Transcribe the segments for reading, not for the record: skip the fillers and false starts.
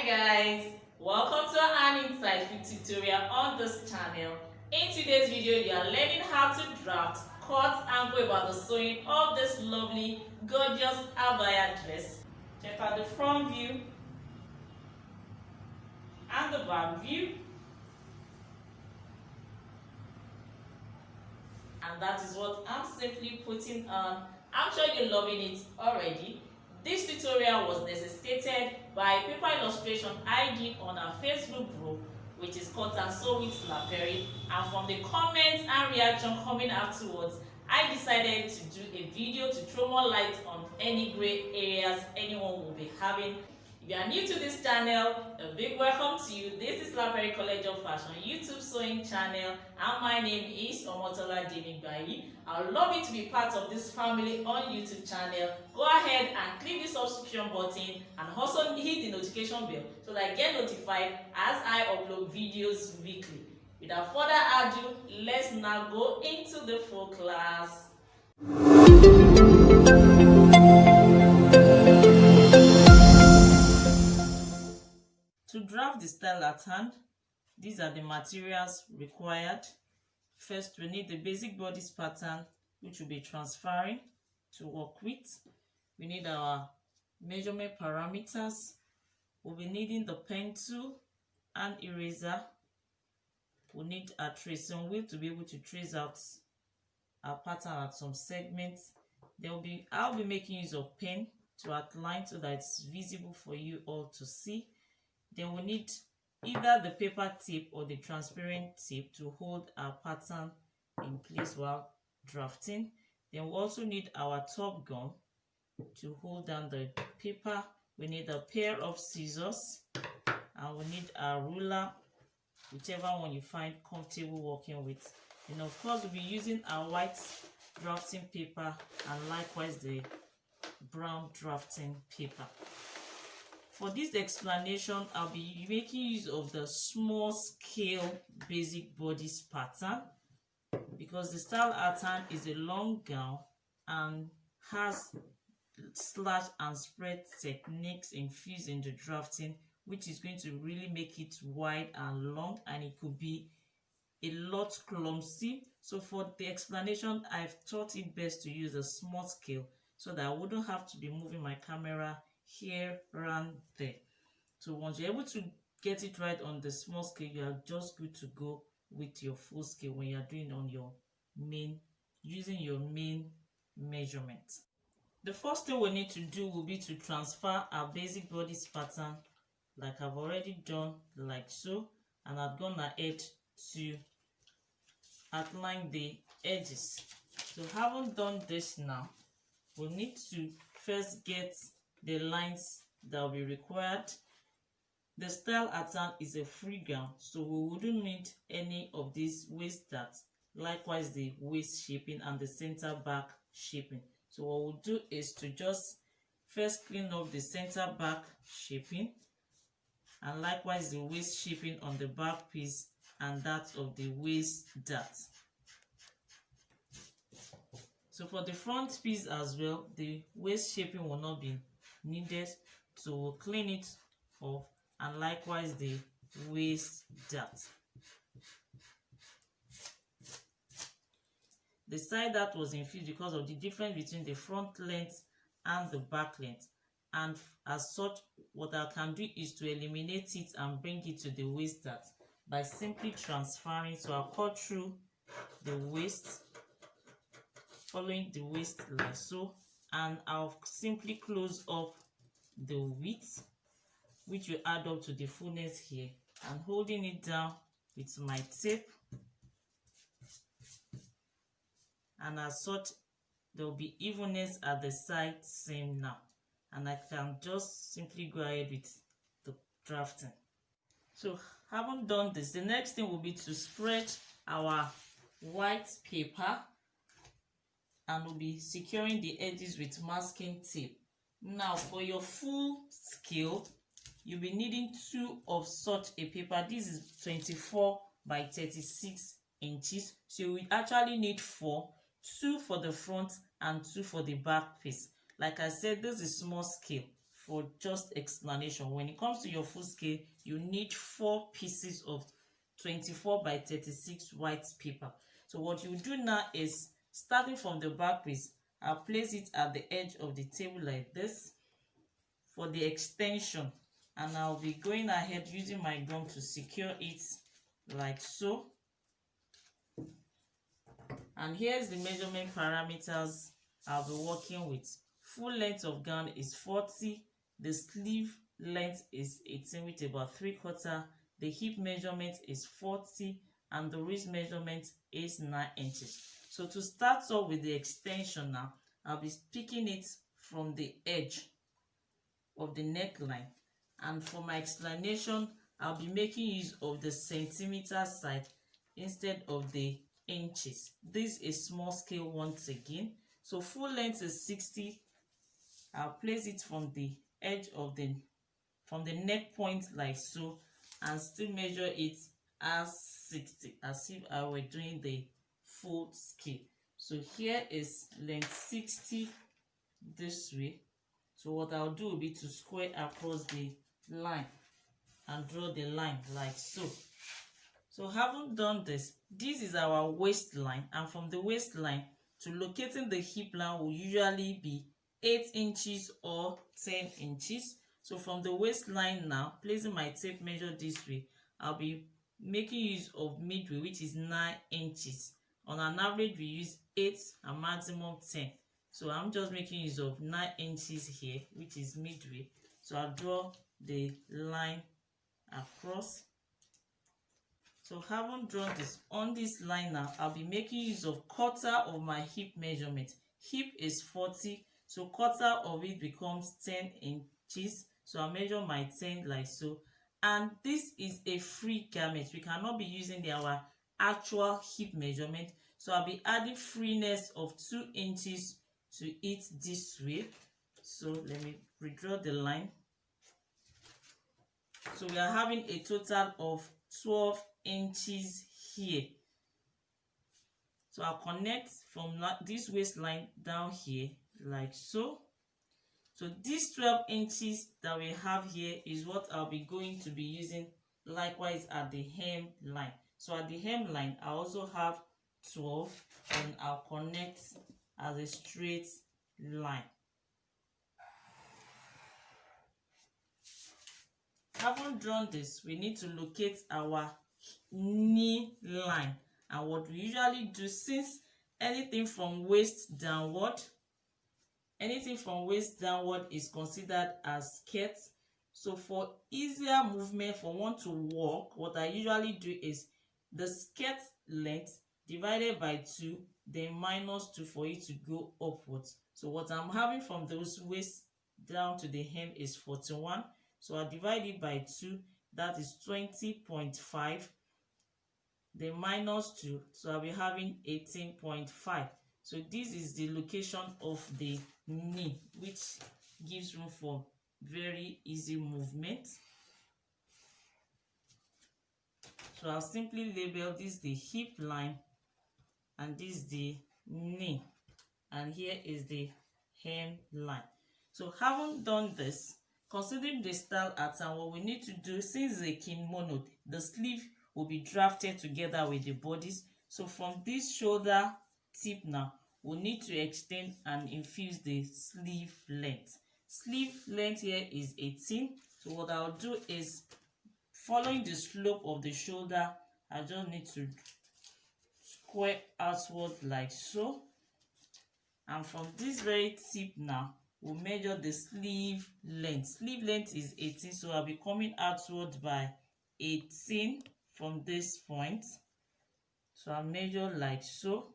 Guys, welcome to an insightful tutorial on this channel. In today's video, you are learning how to draft, cut and go about the sewing of this lovely, gorgeous abaya dress. Check out the front view and the back view. And that is what I'm simply putting on. I'm sure you're loving it already. This tutorial was necessitated by a paper illustration I did on our Facebook group, which is Cut and Sew with Lapery, and from the comments and reaction coming afterwards, I decided to do a video to throw more light on any gray areas anyone will be having. If you are new to this channel, a big welcome to you. This is Lapery College of Fashion YouTube sewing channel, and my name is Omotola Demibayi. I would love you to be part of this family on YouTube channel. Go ahead and click the subscription button and also hit the notification bell so that I get notified as I upload videos weekly. Without further ado, let's now go into the full class. To draft the style at hand, these are the materials required. First, we need the basic bodice pattern, which we'll be transferring to work with. We need our measurement parameters. We'll be needing the pen tool and eraser. We'll need a tracing wheel to be able to trace out our pattern at some segments. I'll be making use of pen to outline so that it's visible for you all to see. Then we need either the paper tip or the transparent tip to hold our pattern in place while drafting. Then we also need our top gun to hold down the paper. We need a pair of scissors, and we need a ruler, whichever one you find comfortable working with. And of course, we'll be using our white drafting paper and likewise the brown drafting paper. For this explanation, I'll be making use of the small scale basic bodice pattern because the style at hand is a long gown and has slash and spread techniques infused in the drafting, which is going to really make it wide and long, and it could be a lot clumsy. So for the explanation, I've thought it best to use a small scale so that I wouldn't have to be moving my camera here and there. So once you're able to get it right on the small scale, you are just good to go with your full scale when you're doing on your using your main measurement. The first thing we need to do will be to transfer our basic bodice pattern like I've already done, like so, and I've gone ahead to outline the edges. So having done this now, we'll need to first get the lines that will be required. The style at hand is a free gown, so we wouldn't need any of these waist darts, likewise the waist shaping and the center back shaping. So what we'll do is to just first clean up the center back shaping and likewise the waist shaping on the back piece and that of the waist dart. So for the front piece as well, the waist shaping will not be needed, so we'll clean it off, and likewise the waist dart. The side dart was infused because of the difference between the front length and the back length, and as such, what I can do is to eliminate it and bring it to the waist dart by simply transferring. So I'll cut through the waist, following the waist like so, and I'll simply close up the width, which will add up to the fullness here, and holding it down with my tape, and as such there will be evenness at the side seam now, and I can just simply go ahead with the drafting. So having done this, the next thing will be to spread our white paper, and we'll be securing the edges with masking tape. Now for your full scale, you'll be needing 2 of such a paper. This is 24 by 36 inches, so we actually need 4, 2 for the front and 2 for the back piece. Like I said, this is small scale for just explanation, when it comes to your full scale, you need 4 pieces of 24 by 36 white paper. So what you do now is, starting from the back piece, I'll place it at the edge of the table like this for the extension, and I'll be going ahead using my gum to secure it like so. And here's the measurement parameters I'll be working with. Full length of gown is 40, the sleeve length is 18 with about 3/4, the hip measurement is 40, and the wrist measurement is 9 inches. So to start off with the extension now, I'll be picking it from the edge of the neckline, and for my explanation, I'll be making use of the centimeter side instead of the inches. This is small scale once again. So full length is 60. I'll place it from the edge of from the neck point like so, and still measure it as 60, as if I were doing the full scale. So here is length 60 this way. So what I'll do will be to square across the line and draw the line like so. So having done this, this is our waistline, and from the waistline to locating the hip line will usually be 8 inches or 10 inches. So from the waistline now, placing my tape measure this way, I'll be making use of midway, which is 9 inches. On an average, we use 8 and maximum 10. So I'm just making use of 9 inches here, which is midway. So I'll draw the line across. So having drawn this, on this line now, I'll be making use of quarter of my hip measurement. Hip is 40, so quarter of it becomes 10 inches. So I'll measure my 10 like so. And this is a free garment. We cannot be using our actual hip measurement. So I'll be adding freeness of 2 inches to it this way. So let me redraw the line. So we are having a total of 12 inches here. So I'll connect from this waistline down here like so. So these 12 inches that we have here is what I'll be going to be using likewise at the hem line. So at the hem line, I also have 12, and I'll connect as a straight line. Having drawn this, we need to locate our knee line, and what we usually do, since anything from waist downward is considered as skirt, so for easier movement for one to walk, what I usually do is the skirt length divided by 2, then minus 2 for it to go upwards. So what I'm having from those waist down to the hem is 41. So I divide it by 2, that is 20.5. Then minus 2, so I'll be having 18.5. So this is the location of the knee, which gives room for very easy movement. So I'll simply label this the hip line, and this the knee, and here is the hem line. So having done this, considering the style at hand, what we need to do, since it's a kimono, the sleeve will be drafted together with the bodice. So from this shoulder tip now, we'll need to extend and infuse the sleeve length. Sleeve length here is 18. So what I'll do is, following the slope of the shoulder, I just need to square outward like so. And from this very tip now, we'll measure the sleeve length. Sleeve length is 18, so I'll be coming outward by 18 from this point. So I'll measure like so.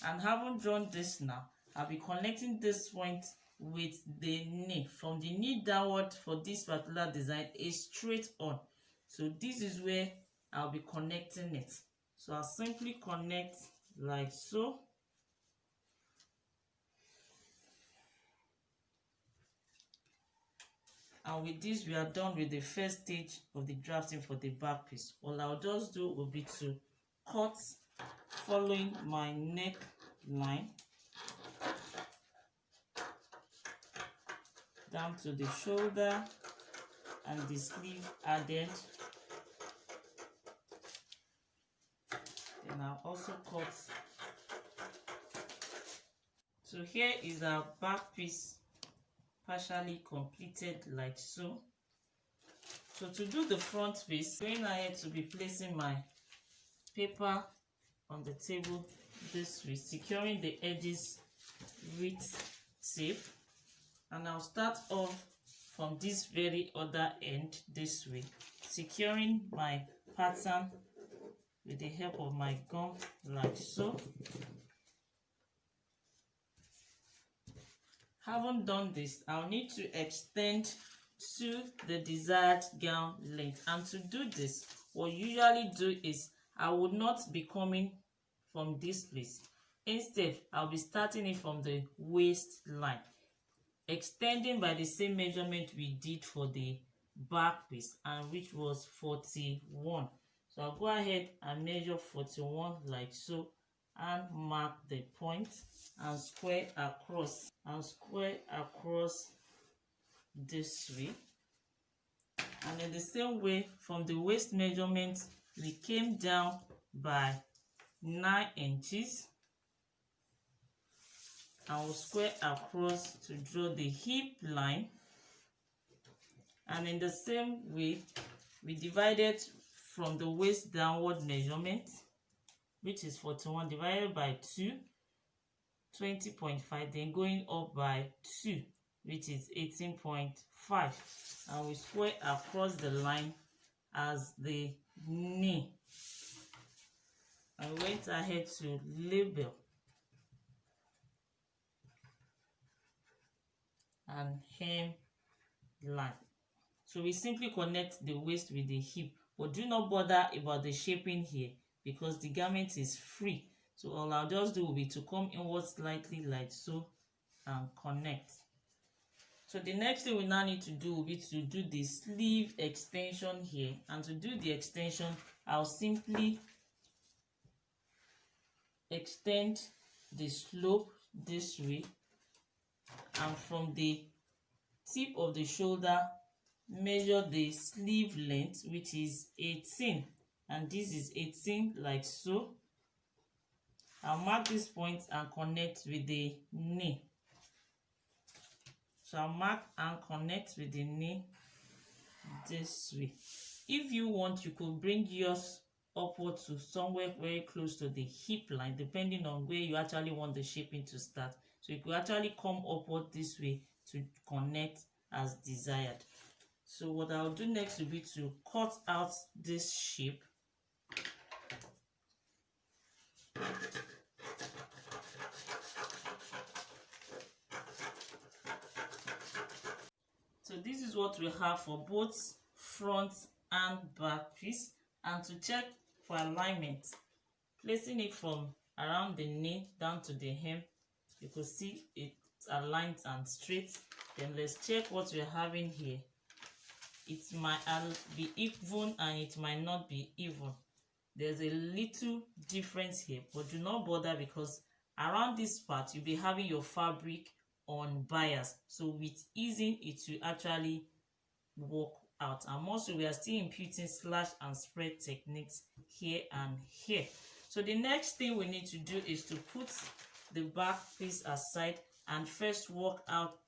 And having drawn this now, I'll be connecting this point with the knee. From the knee downward for this particular design is straight on. So this is where I'll be connecting it. So I'll simply connect like so. And with this, we are done with the first stage of the drafting for the back piece. All I'll just do will be to cut following my neck line down to the shoulder and the sleeve added. Then I'll also cut. So here is our back piece partially completed like so. So to do the front piece, going ahead to be placing my paper on the table this way, securing the edges with tape, and I'll start off from this very other end this way, securing my pattern with the help of my gum like so. Having done this, I'll need to extend to the desired gown length, and to do this, what you usually do is I would not be coming from this place. Instead, I'll be starting it from the waistline, extending by the same measurement we did for the back piece, and which was 41. So I'll go ahead and measure 41 like so, and mark the point and square across this way. And in the same way, from the waist measurement, we came down by 9 inches and we'll square across to draw the hip line. And in the same way, we divided from the waist downward measurement, which is 41, divided by 2, 20.5, then going up by 2, which is 18.5, and we square across the line as the knee. I went ahead to label and hem line. So we simply connect the waist with the hip, but do not bother about the shaping here because the garment is free. So all I'll just do will be to come inward slightly like so and connect. So the next thing we now need to do will be to do the sleeve extension here. And to do the extension, I'll simply extend the slope this way, and from the tip of the shoulder, measure the sleeve length, which is 18, and this is 18 like so. I'll mark this point and connect with the knee. So I'll mark and connect with the knee this way. If you want, you could bring yours upward to somewhere very close to the hip line, depending on where you actually want the shaping to start. So you could actually come upward this way to connect as desired. So what I'll do next will be to cut out this shape. So this is what we have for both front and back piece. And to check for alignment, placing it from around the knee down to the hem, you could see it's aligned and straight. Then let's check what we're having here. It might be even and it might not be even. There's a little difference here, but do not bother because around this part you'll be having your fabric on bias, so with easing it will actually work out. And also we are still imputing slash and spread techniques here and here. So the next thing we need to do is to put the back piece aside and first work out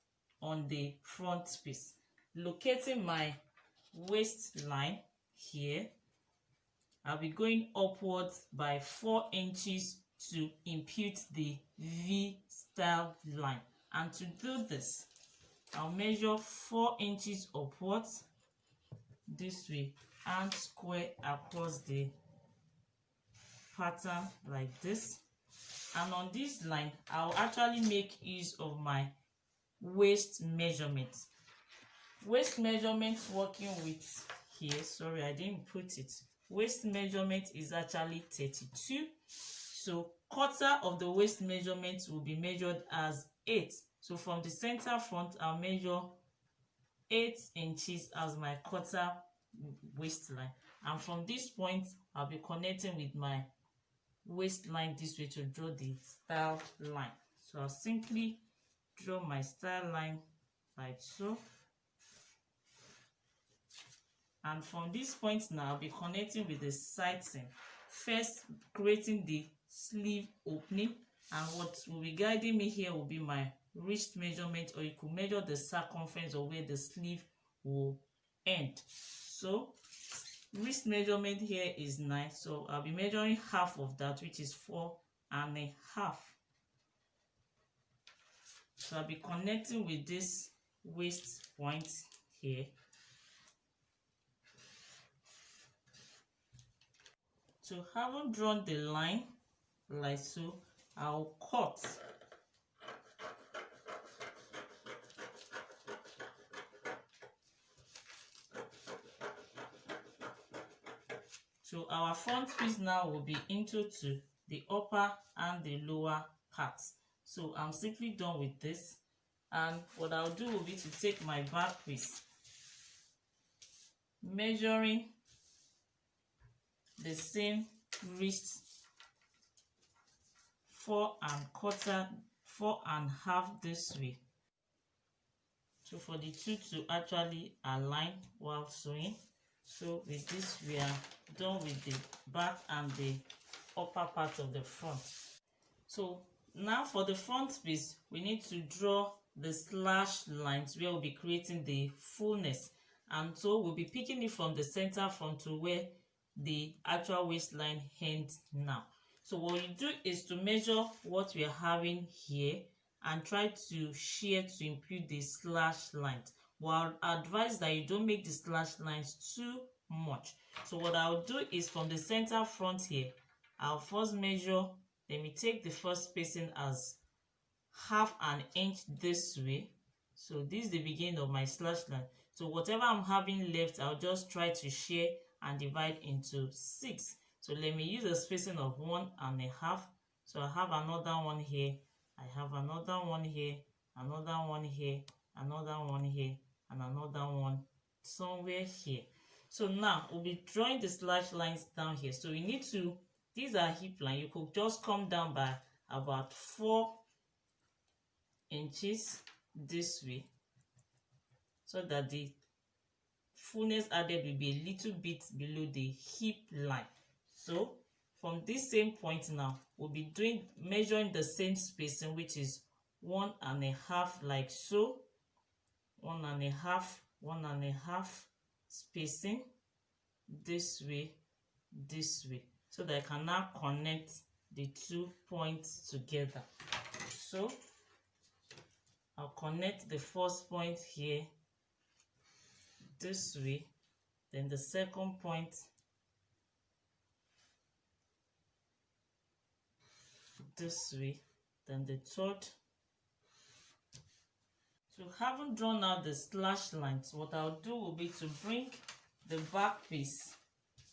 on the front piece. Locating my waistline here, I'll be going upwards by 4 inches to impute the V style line. And to do this, I'll measure 4 inches upwards this way and square across the pattern like this. And on this line, I'll actually make use of my waist measurement. Waist measurement working with here, sorry, I didn't put it. Waist measurement is actually 32. So quarter of the waist measurement will be measured as 8. So from the center front, I'll measure 8 inches as my quarter waistline. And from this point, I'll be connecting with my waistline this way to draw the style line. So I'll simply draw my style line like so. And from this point now, I'll be connecting with the side seam. First, creating the sleeve opening, and what will be guiding me here will be my wrist measurement, or you could measure the circumference of where the sleeve will end. So wrist measurement here is 9, so I'll be measuring half of that, which is 4.5. So I'll be connecting with this waist point here. So having drawn the line like so, I'll cut. So our front piece now will be into the upper and the lower parts. So I'm simply done with this, and what I'll do will be to take my back piece, measuring the same wrist 4.25 this way. So for the two to actually align while sewing. So with this, we are done with the back and the upper part of the front. So now for the front piece, we need to draw the slash lines where we'll be creating the fullness. And so we'll be picking it from the center front to where the actual waistline ends now. So what you do is to measure what we are having here and try to shear to impute the slash lines. Well, I advise that you don't make the slash lines too much. So what I'll do is from the center front here, I'll first measure. Let me take the first spacing as 1/2 inch this way. So this is the beginning of my slash line. So whatever I'm having left, I'll just try to shear and divide into 6. So let me use a spacing of 1.5. So I have another one here, I have another one here, another one here, another one here, and another one somewhere here. So now we'll be drawing the slash lines down here. So you need to, these are hip line, you could just come down by about 4 inches this way, so that the fullness added will be a little bit below the hip line. So from this same point now, we'll be measuring the same spacing, which is 1.5, like so. 1.5, 1.5 spacing this way, so that I can now connect the 2 points together. So I'll connect the first point here this way, then the second point this way, then the third. So having drawn out the slash lines, what I'll do will be to bring the back piece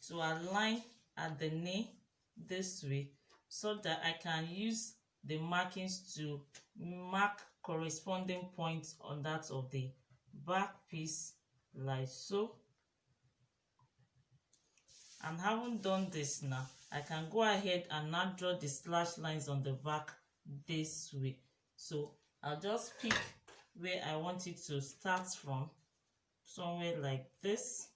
to align at the knee this way, so that I can use the markings to mark corresponding points on that of the back piece, like so. And having done this now, I can go ahead and now draw the slash lines on the back this way. So I'll just pick where I want it to start from, somewhere like this.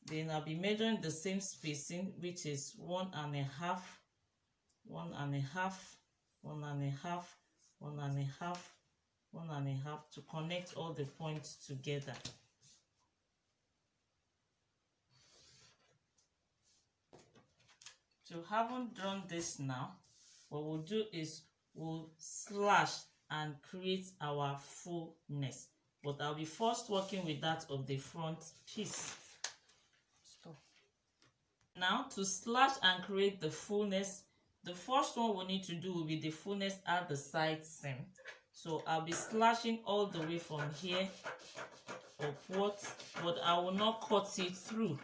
Then I'll be measuring the same spacing, which is 1.5, 1.5, 1.5, 1.5, 1.5, to connect all the points together. So having drawn this now, what we'll do is we'll slash and create our fullness. But I'll be first working with that of the front piece. Now to slash and create the fullness, the first one we need to do will be the fullness at the side seam. So I'll be slashing all the way from here upwards, but I will not cut it through.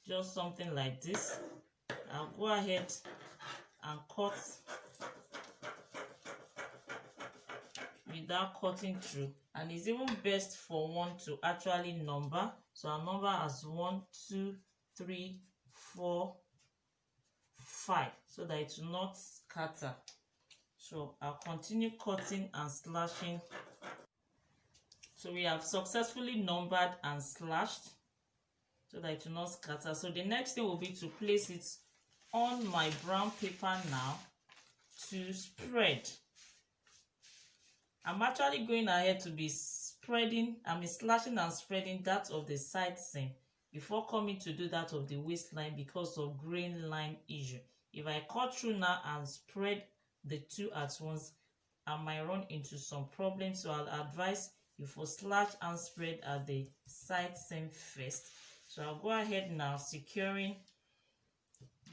Just something like this. I'll go ahead and cut without cutting through, and it's even best for one to actually number. So I'll number as 1, 2, 3, 4, 5, so that it will not scatter. So I'll continue cutting and slashing. So we have successfully numbered and slashed so that it will not scatter. So the next thing will be to place it on my brown paper now to spread. I'm actually going ahead to be slashing and spreading that of the side seam before coming to do that of the waistline because of grain line issue. If I cut through now and spread the two at once, I might run into some problems. So I'll advise you for slash and spread at the side seam first. So I'll go ahead now, securing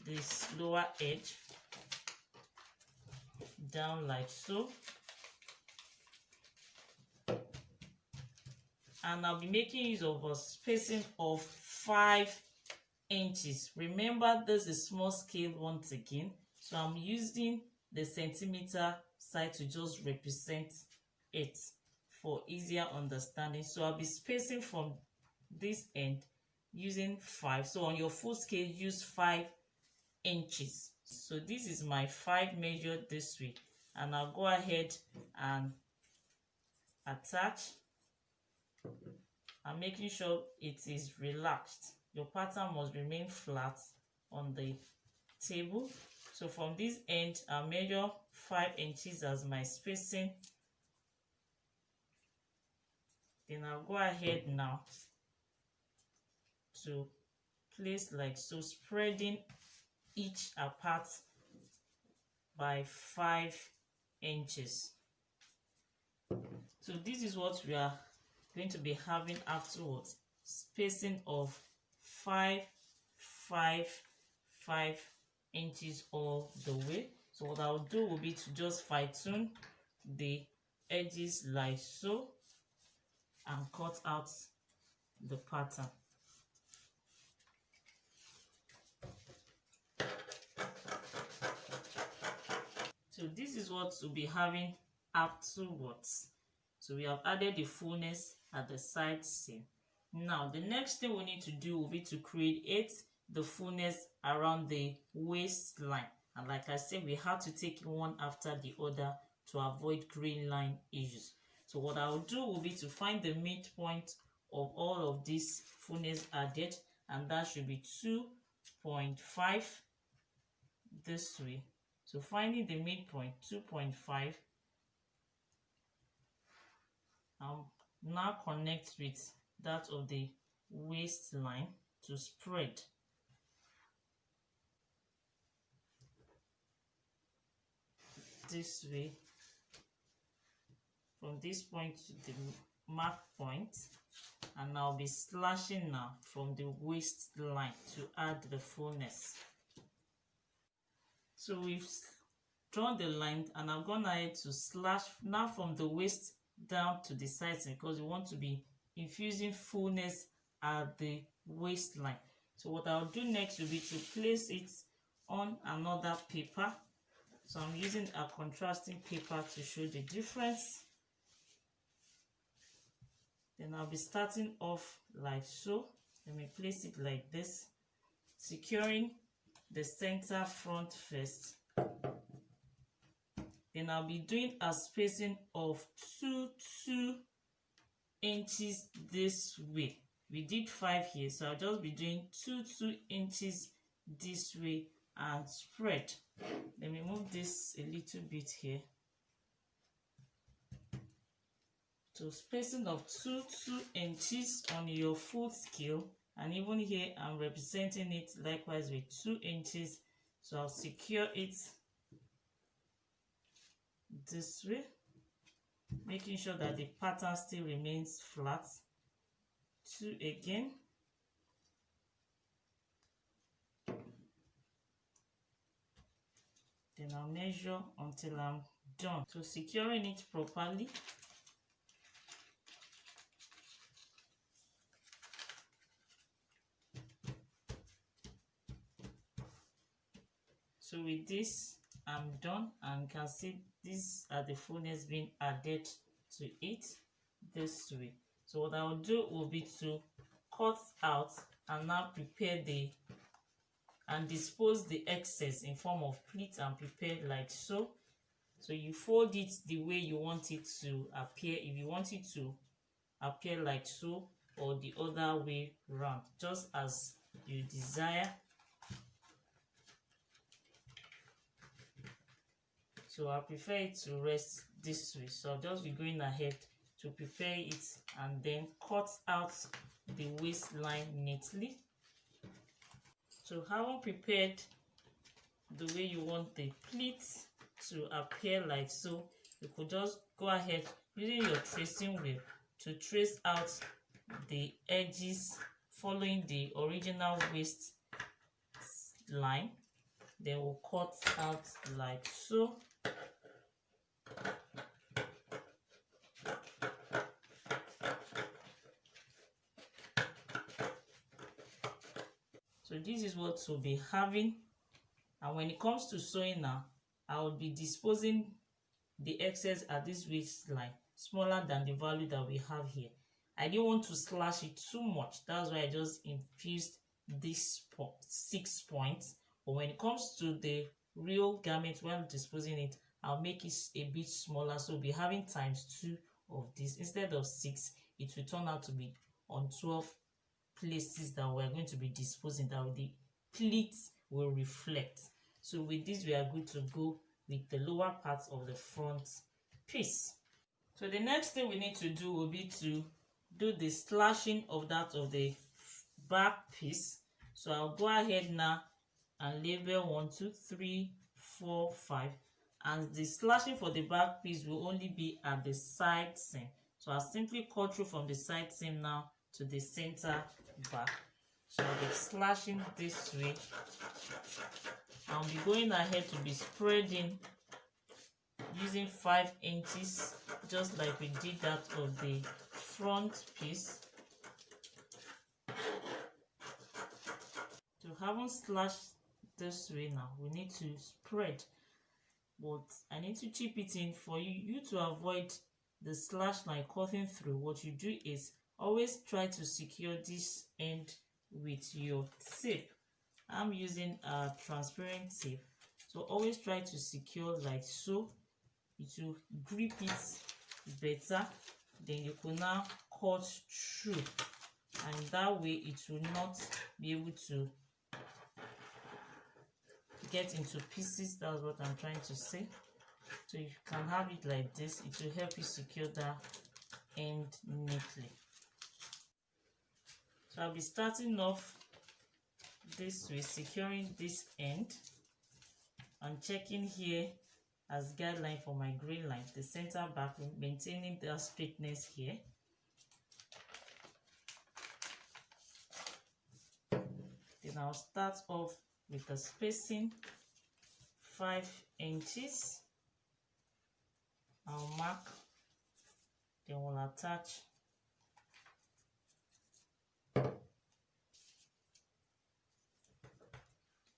this lower edge down like so. And I'll be making use of a spacing of 5 inches. Remember, this is small scale once again, so I'm using the centimeter side to just represent it for easier understanding. So I'll be spacing from this end using 5. So on your full scale, use 5 inches. So this is my 5 measured this way, and I'll go ahead and attach. I'm making sure it is relaxed. Your pattern must remain flat on the table. So from this end, I'll measure 5 inches as my spacing. Then I'll go ahead now to place like so, spreading each apart by 5 inches. So this is what we are going to be having afterwards, spacing of 5 inches all the way. So what I'll do will be to just fine tune the edges like so and cut out the pattern. So this is what we'll be having afterwards. So we have added the fullness at the side seam. Now the next thing we need to do will be to create the fullness around the waistline. And like I said, we have to take one after the other to avoid grain line issues. So what I'll do will be to find the midpoint of all of this fullness added, and that should be 2.5 this way. So finding the midpoint, 2.5, now connect with that of the waistline to spread. This way, from this point to the mark point, and I'll be slashing now from the waistline to add the fullness. So we've drawn the line, and I've gone ahead to slash now from the waist down to the sides because we want to be infusing fullness at the waistline. So what I'll do next will be to place it on another paper. So I'm using a contrasting paper to show the difference. Then I'll be starting off like so. Let me place it like this, securing the center front first. Then I'll be doing a spacing of 2 inches this way. We did 5 here, so I'll just be doing 2 inches this way and spread. Let me move this a little bit here. So spacing of 2 inches on your full scale, and even here I'm representing it likewise with 2 inches. So I'll secure it this way, making sure that the pattern still remains flat. 2 again. Then I'll measure until I'm done. So securing it properly. So with this, I'm done, and you can see these are the fullness being added to it this way. So what I'll do will be to cut out and now prepare and dispose the excess in form of pleat and prepare like so. So you fold it the way you want it to appear. If you want it to appear like so, or the other way round, just as you desire. So I prefer it to rest this way, so I'll just be going ahead to prepare it and then cut out the waistline neatly. So having prepared the way you want the pleats to appear like so, you could just go ahead using your tracing wheel to trace out the edges following the original waist line. Then we'll cut out like so. So this is what we'll be having, and when it comes to sewing now, I will be disposing the excess at this waistline smaller than the value that we have here. I didn't want to slash it too much, that's why I just infused this 6 points. But when it comes to the real garment, when disposing it, I'll make it a bit smaller, so we'll be having ×2 of this. Instead of 6, it will turn out to be on 12 places that we're going to be disposing, that the pleats will reflect. So with this, we are good to go with the lower part of the front piece. So the next thing we need to do will be to do the slashing of that of the back piece. So I'll go ahead now and label 1, 2, 3, 4, 5, and the slashing for the back piece will only be at the side seam. So I'll simply cut through from the side seam now to the center back. So I'll be slashing this way. I'll be going ahead to be spreading using 5 inches, just like we did that of the front piece. To having slashed this way now, we need to spread, but I need to chip it in for you to avoid the slash line cutting through. What you do is always try to secure this end with your tape. I'm using a transparent tape, so always try to secure like so. It will grip it better. Then you can now cut through, and that way it will not be able to get into pieces. That's what I'm trying to say. So if you can have it like this, it will help you secure that end neatly. So I'll be starting off this way, securing this end and checking here as guideline for my green line, the center back, maintaining the straightness here. Then I'll start off with the spacing 5 inches. I'll mark, then we'll attach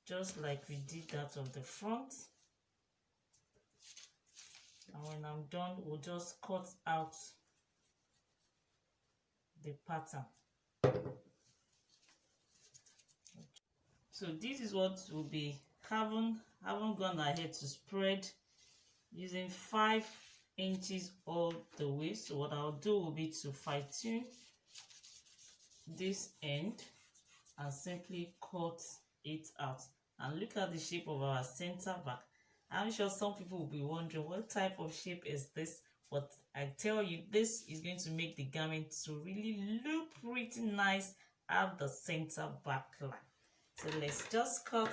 just like we did that of the front. And when I'm done, we'll just cut out the pattern. So this is what we'll be having gone ahead to spread using 5 inches all the way. So what I'll do will be to fine tune this end and simply cut it out. And look at the shape of our center back. I'm sure some people will be wondering what type of shape is this, but I tell you, this is going to make the garment to really look pretty nice at the center back line. So let's just cut.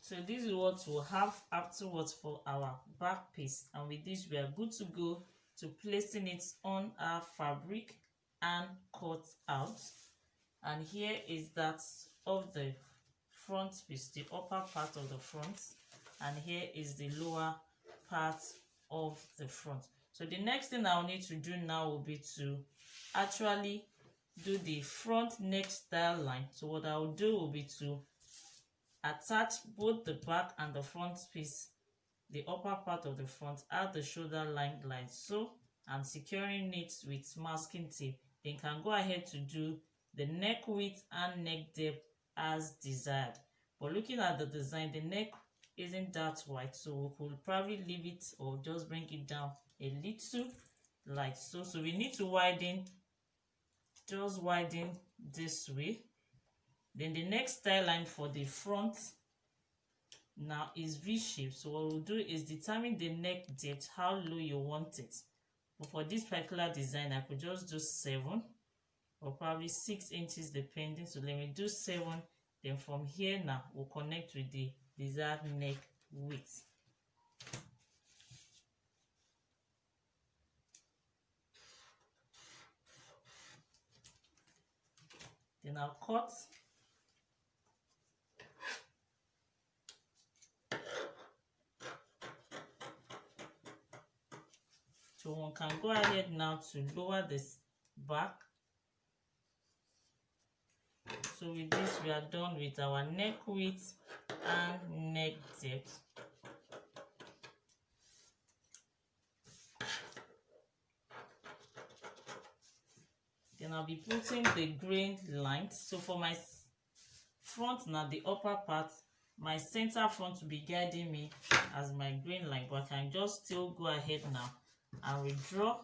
So this is what we'll have afterwards for our back piece, and with this we are good to go to placing it on our fabric and cut out. And here is that of the front piece, the upper part of the front, and here is the lower part of the front. So the next thing I'll need to do now will be to actually do the front neck style line. So what I'll do will be to attach both the back and the front piece, the upper part of the front, at the shoulder line like so, and securing it with masking tape. Then can go ahead to do the neck width and neck depth as desired. But looking at the design, the neck isn't that wide, so we could probably leave it or just bring it down a little like so. So we need to widen, just widen this way. Then the next style line for the front now is V-shape. So what we'll do is determine the neck depth, how low you want it. But for this particular design, I could just do 7 or probably 6 inches depending. So let me do 7. Then from here now, we'll connect with the desired neck width. Then I'll cut. So one can go ahead now to lower this back. So with this, we are done with our neck width and neck depth. Then I'll be putting the grain lines. So for my front now, the upper part, my center front will be guiding me as my grain line, but I can just still go ahead now and redraw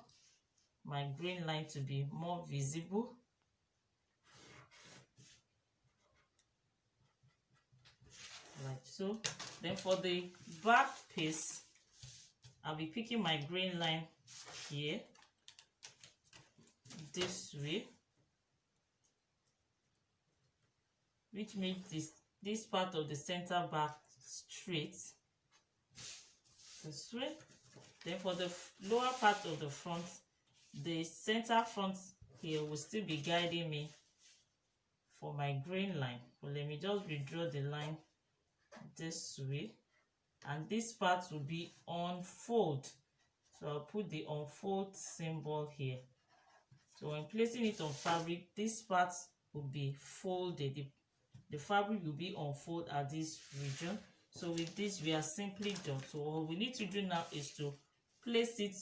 my grain line to be more visible. Like so. Then for the back piece, I'll be picking my grain line here, this way, which makes this part of the center back straight, this way. Then for the lower part of the front, the center front here will still be guiding me for my grain line. But let me just redraw the line this way, and this part will be unfold. So I'll put the unfold symbol here. So when placing it on fabric, this part will be folded. The fabric will be unfolded at this region. So with this, we are simply done. So what we need to do now is to place it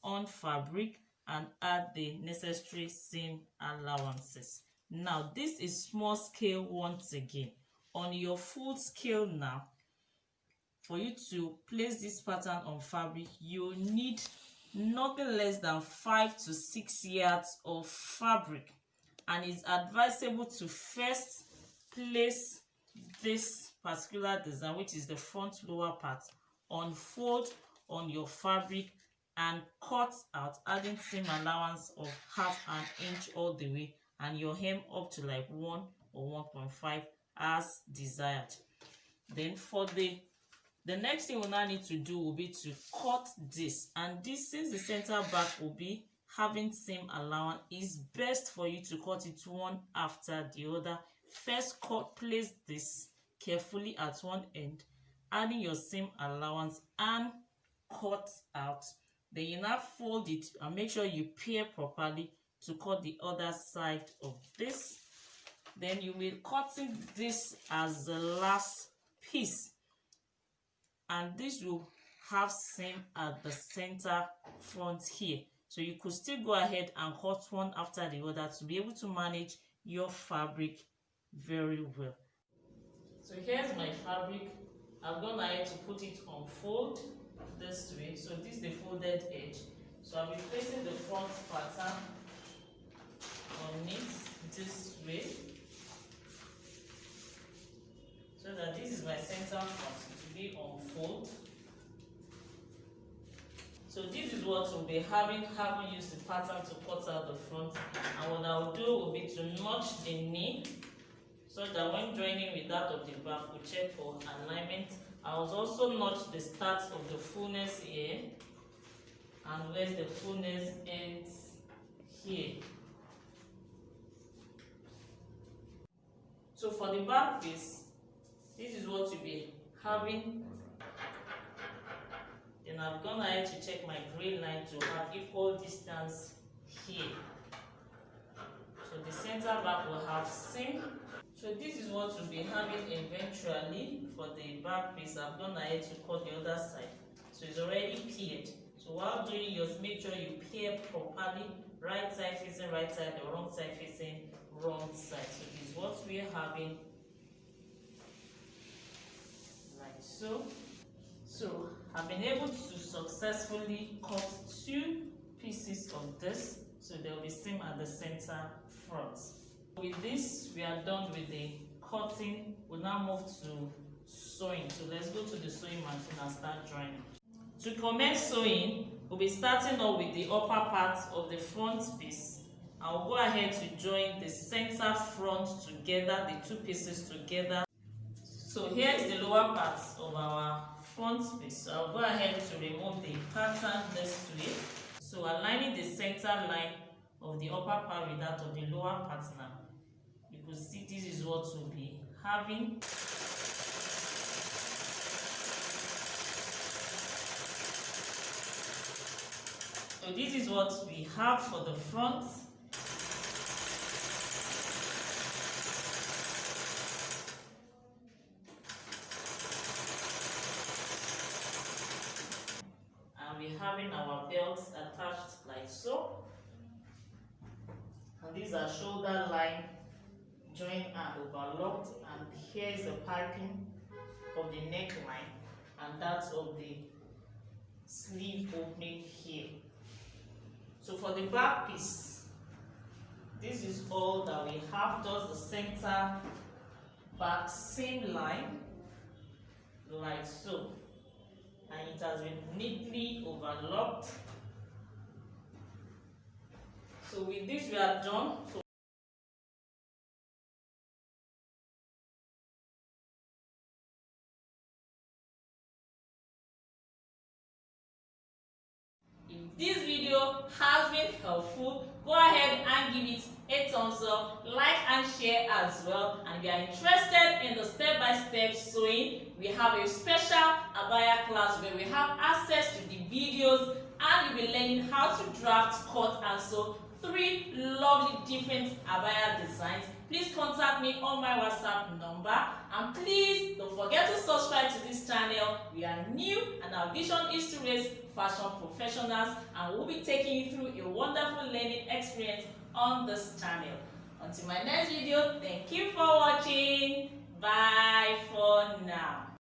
on fabric and add the necessary seam allowances. Now this is small scale once again. On your full scale now, for you to place this pattern on fabric, you need nothing less than 5 to 6 yards of fabric, and it's advisable to first place this particular design, which is the front lower part, unfold on your fabric and cut out, adding seam allowance of 1/2 inch all the way, and your hem up to like 1 or 1.5 as desired. Then for the next thing we now need to do will be to cut this, and this, since the center back will be having seam allowance, is best for you to cut it one after the other. First place this carefully at one end, adding your seam allowance and cut out. Then you now fold it and make sure you pair properly to cut the other side of this. Then you will cutting this as the last piece, and this will have seam at the center front here. So you could still go ahead and cut one after the other to be able to manage your fabric very well. So here's my fabric. I've gone ahead to put it on fold this way. So this is the folded edge. So I'll be placing the front pattern on it this way, so that this is my center front to be on fold. So this is what we'll be having used the pattern to cut out the front. And what I'll do will be to notch the knee, so that when joining with that of the back, we'll check for alignment. I will also notch the start of the fullness here and where the fullness ends here. So for the back piece, this is what you'll be having. Then I've gone ahead to check my grain line to have equal distance here. So the center back will have seam. So this is what we'll be having eventually for the back piece. I've gone ahead to cut the other side. So it's already paired. So while doing yours, make sure you pair properly. Right side facing right side, the wrong side facing wrong side. So this is what we're having so. So I've been able to successfully cut 2 pieces of this, so there will be seam at the center front. With this, we are done with the cutting. We'll now move to sewing. So let's go to the sewing machine and start joining. To commence sewing, we'll be starting off with the upper part of the front piece. I'll go ahead to join the center front together, the 2 pieces together. So here is the lower part of our front piece. So I'll go ahead to remove the pattern this way. So aligning the center line of the upper part with that of the lower part now. You could see this is what we'll be having. So this is what we have for the front. And we're having our belts attached like so. And these are shoulder line, joined and overlocked. And here is the piping of the neckline and that of the sleeve opening here. So for the back piece, this is all that we have, just the center back seam line like so, and it has been neatly overlocked. So with this we are done. So if this video has been helpful, go ahead and give it a thumbs up, like and share as well. And if you are interested in the step-by-step sewing, we have a special abaya class where we have access to the videos and you'll be learning how to draft, cut and sew 3 lovely different abaya designs. Please contact me on my WhatsApp number, and please don't forget to subscribe to this channel. We are new and our vision is to raise fashion professionals, and we'll be taking you through a wonderful learning experience on this channel. Until my next video, thank you for watching. Bye for now.